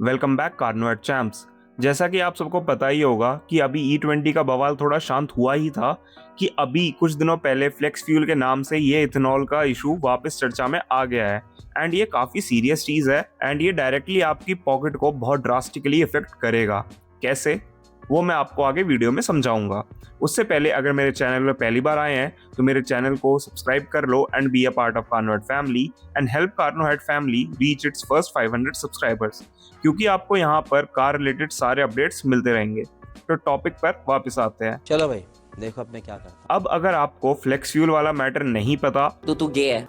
Welcome back Carno at Champs. जैसा कि आप सबको पता ही होगा कि अभी E20 का बवाल थोड़ा शांत हुआ ही था कि अभी कुछ दिनों पहले फ्लेक्स फ्यूल के नाम से ये इथेनॉल का इशू वापस चर्चा में आ गया है। एंड ये काफ़ी सीरियस चीज़ है एंड ये डायरेक्टली आपकी पॉकेट को बहुत ड्रास्टिकली इफेक्ट करेगा। कैसे, वो मैं आपको आगे वीडियो में समझाऊंगा। उससे पहले अगर मेरे चैनल में पहली बार आए हैं तो मेरे चैनल को सब्सक्राइब कर लो and be a part of Carnohead family and help Carnohead family reach its first 500 subscribers, क्योंकि आपको यहाँ पर कार रिलेटेड सारे अपडेट्स मिलते रहेंगे। तो टॉपिक पर वापस आते हैं। चलो भाई, देखो अब मैं क्या करता हूँ। अब अगर आपको फ्लेक्स फ्यूल वाला मैटर नहीं पता तो तू गे है।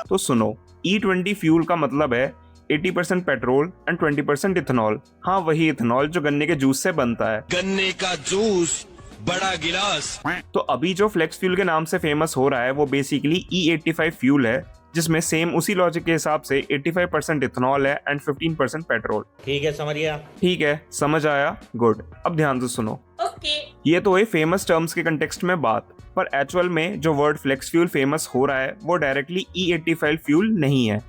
तो सुनो, E20 फ्यूल का मतलब है 80% पेट्रोल एंड 20% इथेनॉल। हाँ, वही इथेनॉल जो गन्ने के जूस से बनता है। गन्ने का जूस, बड़ा गिलास। तो अभी जो फ्लेक्स फ्यूल के नाम से फेमस हो रहा है वो बेसिकली E85 फ्यूल है, जिसमें सेम उसी लॉजिक के हिसाब से 85% इथेनॉल है एंड 15% पेट्रोल। ठीक है, समझ गया। ठीक है, समझ आया, गुड। अब ध्यान से सुनो। ये तो है फेमस टर्म्स के कंटेक्स्ट में बात, पर एक्चुअल में जो वर्ड फ्लेक्स फ्यूल फेमस हो रहा है वो डायरेक्टली E85 फ्यूल नहीं है,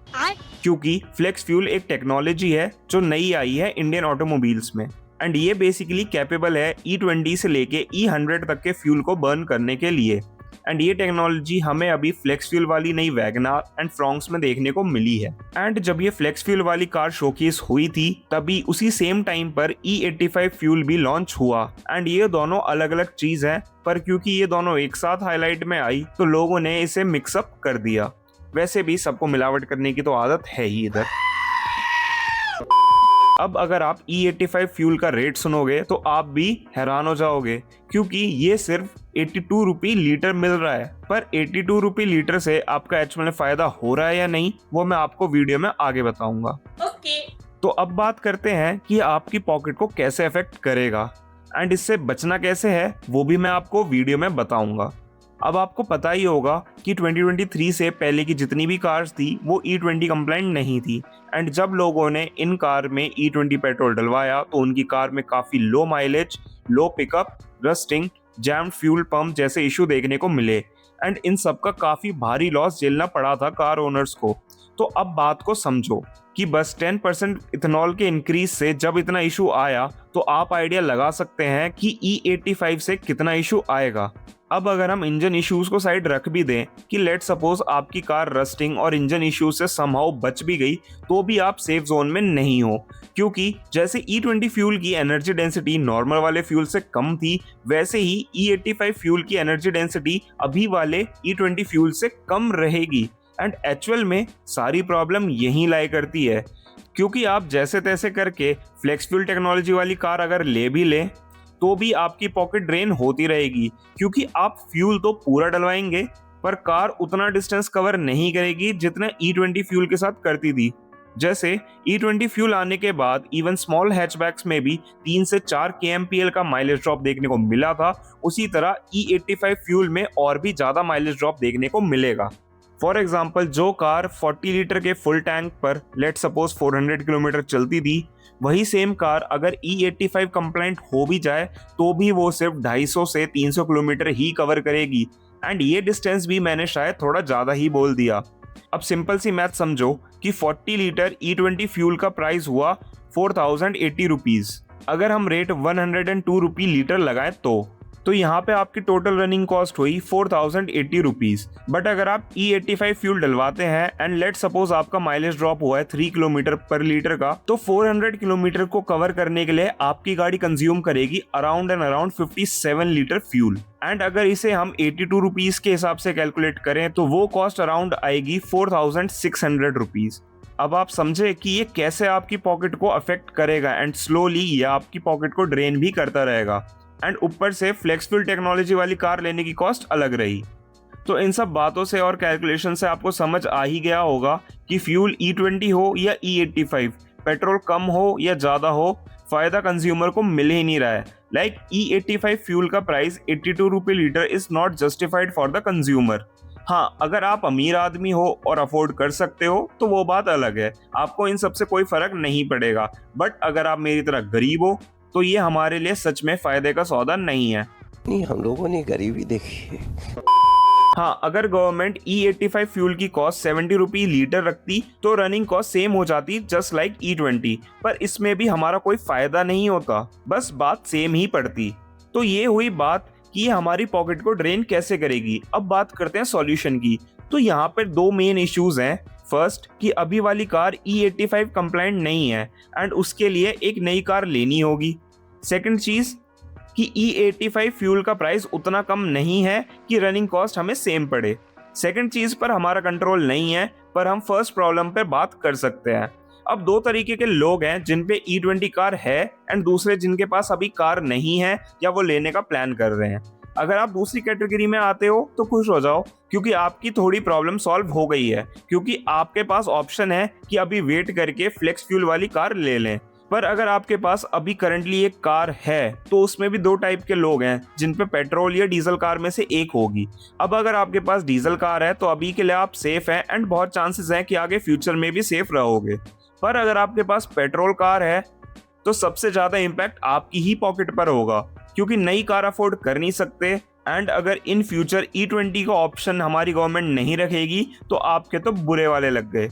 क्योंकि फ्लेक्स फ्यूल एक टेक्नोलॉजी है जो नई आई है इंडियन ऑटोमोबाइल्स में। एंड ये बेसिकली कैपेबल है E20 से लेके E100 तक के फ्यूल को बर्न करने के लिए। एंड ये टेक्नोलॉजी हमें अभी फ्लेक्स फ्यूल वाली नई वैगनार एंड फ्रॉन्क्स में देखने को मिली है। एंड जब ये फ्लेक्स फ्यूल वाली कार शोकेस हुई थी तभी उसी सेम टाइम पर E85 फ्यूल भी लॉन्च हुआ। एंड ये दोनों अलग अलग चीज है, पर क्योंकि ये दोनों एक साथ हाईलाइट में आई तो लोगों ने इसे मिक्सअप कर दिया। वैसे भी सबको मिलावट करने की तो आदत है ही इधर। अब अगर आप E85 फ्यूल का रेट सुनोगे तो आप भी हैरान हो जाओगे, क्योंकि ये सिर्फ 82 रुपये लीटर मिल रहा है। पर 82 रुपये लीटर से आपका एक्चुअल में फायदा हो रहा है या नहीं, वो मैं आपको वीडियो में आगे बताऊंगा। तो अब बात करते हैं कि आपकी पॉकेट को कैसे अफेक्ट करेगा एंड इससे बचना कैसे है, वो भी मैं आपको वीडियो में बताऊंगा। अब आपको पता ही होगा कि 2023 से पहले की जितनी भी कार्स थी वो E20 कंप्लाइंट नहीं थी। एंड जब लोगों ने इन कार में E20 पेट्रोल डलवाया तो उनकी कार में काफ़ी low mileage, low pickup, rusting, jammed fuel pump जैसे इशू देखने को मिले। एंड इन सब का काफ़ी भारी लॉस झेलना पड़ा था कार ओनर्स को। तो अब बात को समझो कि बस 10% इथेनॉल के इंक्रीज से जब इतना इशू आया तो आप आइडिया लगा सकते हैं कि E85 से कितना इशू आएगा। अब अगर हम इंजन इश्यूज को साइड रख भी दें कि लेट सपोज आपकी कार रस्टिंग और इंजन इश्यूज से समहाउ बच भी गई, तो भी आप सेफ जोन में नहीं हो, क्योंकि जैसे E20 फ्यूल की एनर्जी डेंसिटी नॉर्मल वाले फ्यूल से कम थी, वैसे ही E85 फ्यूल की एनर्जी डेंसिटी अभी वाले E20 फ्यूल से कम रहेगी। एंड एक्चुअल में सारी प्रॉब्लम यहीं लाई करती है, क्योंकि आप जैसे तैसे करके फ्लेक्स फ्यूल टेक्नोलॉजी वाली कार अगर ले भी लें तो भी आपकी पॉकेट ड्रेन होती रहेगी, क्योंकि आप फ्यूल तो पूरा डलवाएंगे पर कार उतना डिस्टेंस कवर नहीं करेगी जितना E20 फ्यूल के साथ करती थी। जैसे E20 फ्यूल आने के बाद इवन स्मॉल हैचबैक्स में भी 3 से 4 kmpl का माइलेज ड्रॉप देखने को मिला था, उसी तरह E85 फ्यूल में और भी ज़्यादा माइलेज ड्रॉप देखने को मिलेगा। फॉर एग्जाम्पल, जो कार 40 लीटर के फुल टैंक पर लेट सपोज 400 किलोमीटर चलती थी, वही सेम कार अगर E85 कंप्लाइंट हो भी जाए तो भी वो सिर्फ 250 से 300 किलोमीटर ही कवर करेगी। एंड ये डिस्टेंस भी मैंने शायद थोड़ा ज़्यादा ही बोल दिया। अब सिंपल सी मैथ समझो कि 40 लीटर E20 फ्यूल का प्राइस हुआ 4080 रुपीज़। अगर हम रेट 102 रुपये लीटर लगाएं तो यहाँ पे आपकी टोटल रनिंग कॉस्ट हुई 4080 रुपीज़। बट अगर आप E85 फ्यूल डलवाते हैं एंड लेट सपोज आपका माइलेज ड्रॉप हुआ है 3 किलोमीटर पर लीटर का, तो 400 किलोमीटर को कवर करने के लिए आपकी गाड़ी कंज्यूम करेगी अराउंड 57 लीटर फ्यूल। एंड अगर इसे हम 82 रुपीज़ के हिसाब से कैलकुलेट करें तो वो कॉस्ट अराउंड आएगी 4600 रुपीज़। अब आप समझे कि ये कैसे आपकी पॉकेट को अफेक्ट करेगा एंड स्लोली ये आपकी पॉकेट को ड्रेन भी करता रहेगा। एंड ऊपर से फ्लेक्स फ्यूल टेक्नोलॉजी वाली कार लेने की कॉस्ट अलग रही। तो इन सब बातों से और कैलकुलेशन से आपको समझ आ ही गया होगा कि फ्यूल E20 हो या E85, पेट्रोल कम हो या ज़्यादा हो, फ़ायदा कंज्यूमर को मिल ही नहीं रहा है। लाइक E85 फ्यूल का प्राइस 82 रुपये litre is not justified for the consumer. हाँ, अगर आप अमीर आदमी हो और अफोर्ड कर सकते हो तो वो बात अलग है, आपको इन सब से कोई फ़र्क नहीं पड़ेगा। बट अगर आप मेरी तरह गरीब हो तो ये हमारे लिए सच में फायदे का सौदा नहीं है। नहीं, हम लोगों ने गरीबी देखी है। हाँ, अगर गवर्नमेंट E85 फ्यूल की कॉस्ट 70 रुपी लीटर रखती तो रनिंग कॉस्ट सेम हो जाती जस्ट लाइक E20, पर इसमें भी हमारा कोई फायदा नहीं होता, बस बात सेम ही पड़ती। तो ये हुई बात कि हमारी पॉकेट को ड्रेन कैसे करेगी। अब बात करते हैं सॉल्यूशन की। तो यहाँ पर दो मेन इश्यूज हैं। फर्स्ट कि अभी वाली कार E85 कंप्लायंट नहीं है एंड उसके लिए एक नई कार लेनी होगी। सेकंड चीज कि E85 फ्यूल का प्राइस उतना कम नहीं है कि रनिंग कॉस्ट हमें सेम पड़े। सेकंड चीज पर हमारा कंट्रोल नहीं है, पर हम फर्स्ट प्रॉब्लम पर बात कर सकते हैं। अब दो तरीके के लोग हैं जिन पे E20 कार है एंड दूसरे जिनके पास अभी कार नहीं है या वो लेने का प्लान कर रहे हैं। अगर आप दूसरी कैटेगरी में आते हो तो खुश हो जाओ, क्योंकि आपकी थोड़ी प्रॉब्लम सॉल्व हो गई है, क्योंकि आपके पास ऑप्शन है कि अभी वेट करके फ्लेक्स फ्यूल वाली कार ले लें। पर अगर आपके पास अभी करंटली एक कार है तो उसमें भी दो टाइप के लोग हैं जिन पे पेट्रोल या डीजल कार में से एक होगी। अब अगर आपके पास डीजल कार है तो अभी के लिए आप सेफ हैं एंड बहुत चांसेस हैं कि आगे फ्यूचर में भी सेफ रहोगे। पर अगर आपके पास पेट्रोल कार है तो सबसे ज्यादा इम्पैक्ट आपकी ही पॉकेट पर होगा, क्योंकि नई कार अफोर्ड कर नहीं सकते एंड अगर इन फ्यूचर E20 का ऑप्शन हमारी गवर्नमेंट नहीं रखेगी तो आपके तो बुरे वाले लग गए।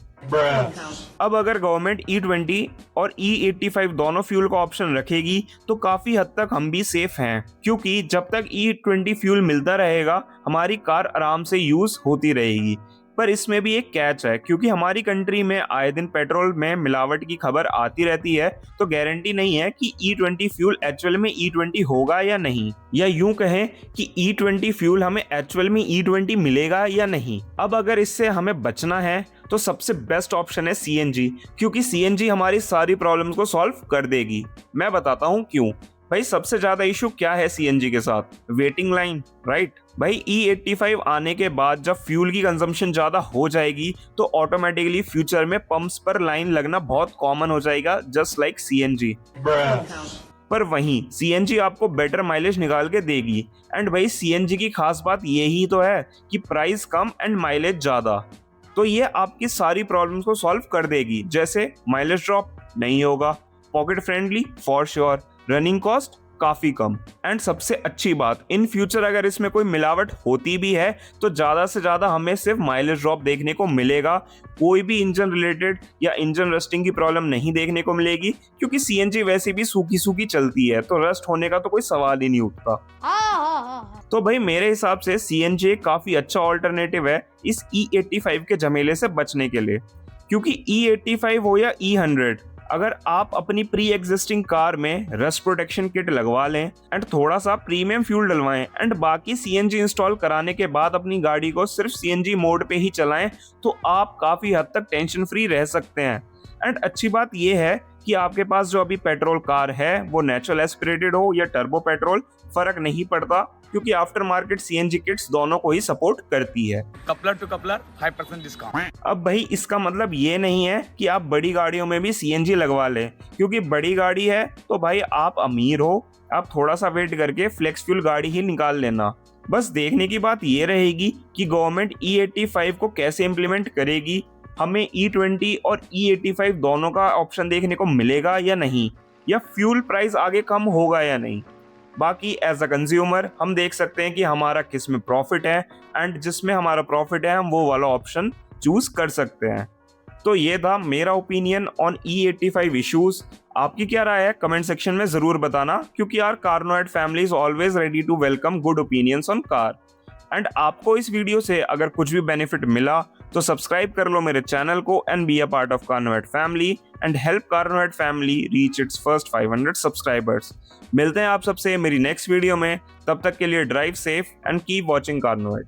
अब अगर गवर्नमेंट E20 और E85 दोनों फ्यूल का ऑप्शन रखेगी तो काफी हद तक हम भी सेफ हैं, क्योंकि जब तक E20 फ्यूल मिलता रहेगा हमारी कार आराम से यूज होती रहेगी। पर इसमें भी एक कैच है, क्योंकि हमारी कंट्री में आए दिन पेट्रोल में मिलावट की खबर आती रहती है, तो गारंटी नहीं है कि E20 फ्यूल एक्चुअल में E20 होगा या नहीं, या यूं कहें कि E20 फ्यूल हमें एक्चुअल में E20 मिलेगा या नहीं। अब अगर इससे हमें बचना है तो सबसे बेस्ट ऑप्शन है CNG, क्योंकि CNG हमारी सारी प्रॉब्लम्स को सॉल्व कर देगी। मैं बताता हूँ क्यों। भाई सबसे ज्यादा इशू क्या है CNG के साथ? Waiting line, right? भाई E85 आने के बाद जब फ्यूल की कंजम्पशन ज्यादा हो जाएगी तो ऑटोमेटिकली फ्यूचर में पंप्स पर लाइन लगना बहुत कॉमन हो जाएगा, जस्ट लाइक CNG। पर वहीं CNG आपको बेटर माइलेज निकाल के देगी एंड भाई CNG की खास बात यही तो है कि प्राइस कम एंड माइलेज ज्यादा। तो ये आपकी सारी प्रॉब्लम्स को सॉल्व कर देगी, जैसे माइलेज ड्रॉप नहीं होगा, pocket friendly for sure, running cost काफी कम एंड सबसे अच्छी बात, इन फ्यूचर अगर इसमें कोई मिलावट होती भी है तो ज्यादा से ज्यादा हमें सिर्फ माइलेज ड्रॉप देखने को मिलेगा। कोई भी इंजन रिलेटेड या इंजन रस्टिंग की प्रॉब्लम नहीं देखने को मिलेगी, क्योंकि CNG वैसे भी सूखी सूखी चलती है, तो रस्ट होने का तो कोई सवाल ही नहीं उठता। तो भाई मेरे हिसाब से CNG एक काफी अच्छा ऑल्टरनेटिव है इस E85 के झमेले से बचने के लिए, क्योंकि E85 हो या E100, अगर आप अपनी प्री एग्जिस्टिंग कार में रस्ट प्रोटेक्शन किट लगवा लें एंड थोड़ा सा प्रीमियम फ्यूल डलवाएं एंड बाकी CNG इंस्टॉल कराने के बाद अपनी गाड़ी को सिर्फ CNG मोड पे ही चलाएं, तो आप काफी हद तक टेंशन फ्री रह सकते हैं। एंड अच्छी बात यह है कि आपके पास जो अभी पेट्रोल कार है वो नेचुरल एस्पिरेटेड हो या टर्बो पेट्रोल, फर्क नहीं पड़ता, क्योंकि आफ्टर मार्केट CNG किट्स दोनों को ही सपोर्ट करती है। Coupler to coupler 5% discount. अब भाई इसका मतलब ये नहीं है कि आप बड़ी गाड़ियों में भी CNG लगवा लें, क्योंकि बड़ी गाड़ी है तो भाई आप अमीर हो, आप थोड़ा सा वेट करके फ्लेक्स फ्यूल गाड़ी ही निकाल लेना। बस देखने की बात ये रहेगी कि गवर्नमेंट E85 को कैसे इम्प्लीमेंट करेगी, हमें E20 और E85 दोनों का ऑप्शन देखने को मिलेगा या नहीं, या फ्यूल प्राइस आगे कम होगा या नहीं। बाकी एज अ कंज्यूमर हम देख सकते हैं कि हमारा किस में प्रॉफिट है एंड जिसमें हमारा प्रॉफिट है हम वो वाला ऑप्शन चूज कर सकते हैं। तो ये था मेरा ओपिनियन ऑन E85 इश्यूज। आपकी क्या राय है कमेंट सेक्शन में जरूर बताना, क्योंकि यार Carnoid family is always ready to welcome good opinions on car. And आपको इस वीडियो से अगर कुछ भी बेनिफिट मिला तो सब्सक्राइब कर लो मेरे चैनल को and be a part of Carnoid family and help Carnoid family reach its first 500 subscribers. मिलते हैं आप सबसे मेरी नेक्स्ट वीडियो में, तब तक के लिए drive safe and keep watching कार्नोएड।